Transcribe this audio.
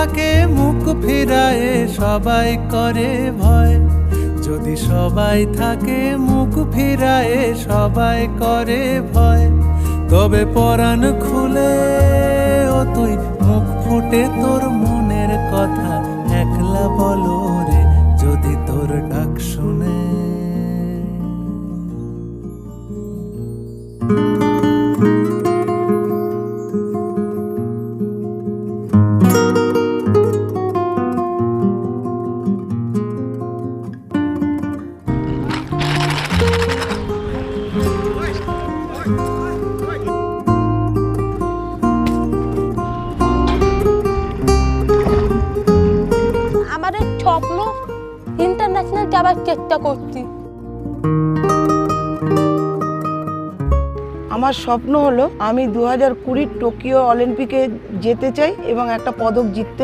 থাকে মুখ ফিরায়ে সবাই করে ভয়, যদি সবাই থাকে মুখ ফিরায়ে সবাই করে ভয়, তবে পরাণ খুলে ও তুই মুখ ফুটে তোর মনের কথা একলা বলো রে, যদি তোর ডাক শুনে। আমাদের স্বপ্ন ইন্টারন্যাশনাল যাবার চেষ্টা করছি। আমার স্বপ্ন হলো আমি 2020 টোকিও অলিম্পিকে যেতে চাই এবং একটা পদক জিততে